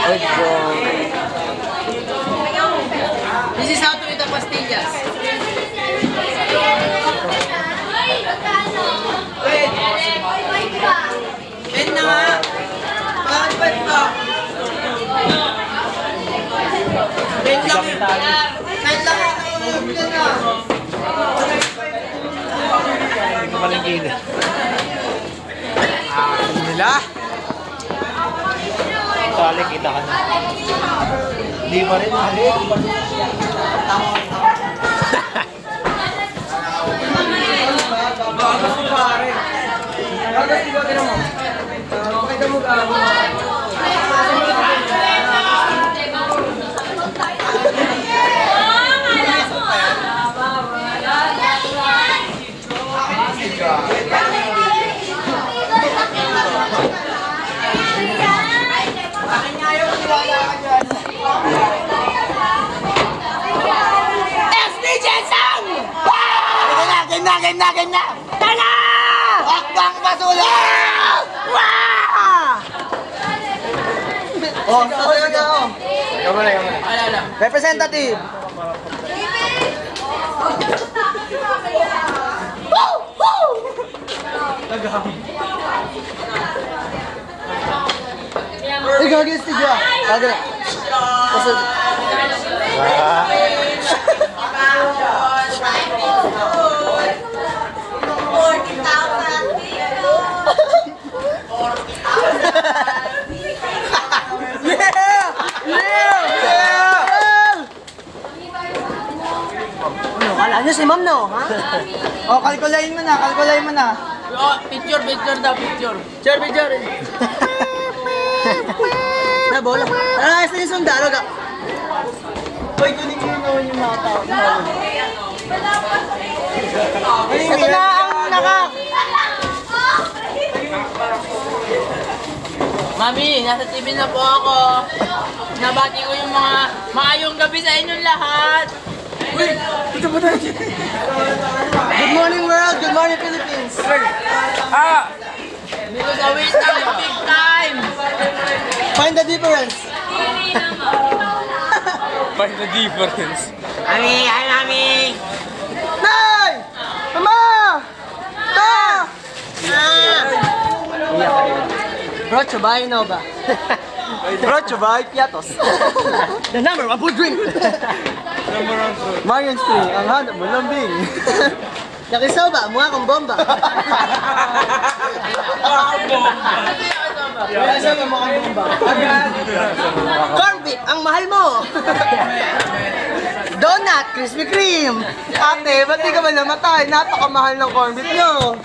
This is how to eat the pastillas. Ben na nga. Bakit ba ito? Ben lang. Ben lang. Hindi ko malingkid. Nila? Sali, kita ka na. Hindi pa rin, mali. Bagas mo pare. Bagas di ba gano'n mo? Pakita mo ka. Ganda! Tala! Akbang basula! Oh, sabi na ako. Ikaw mo na. Representative. Ikaw gis tiga. Agad. Kasi Ano si ma'am no? Ha? oh, kalkulahin mo na, kalkulahin mo na. Picture daw, picture. Picture. Na bola. Ah, isa yung sundalo ka. Hoy, kunin mo naman yung mga tao. Ito na ang naka. Mami, nasa TV na po ako. Nabati ko yung mga maayong gabi sa inyong lahat. Uy, ito ba tayo? Good morning world, good morning Philippines. Because I wish I'm big time. Find the difference. Find the difference. Mami, hi mami. Nay! Mama! Ta! Brought you by Nova. Brought you by Piatos. The number one food drink. Marion Spring, ang hanap mo lambing. Yakisoba, mukha kang bomba. Yakisoba, mukhang bomba. Corned beef, ang mahal mo. Donut, Krispy Kreme. Ate, ba't di ka ba namatay? Napakamahal ng corned beef nyo.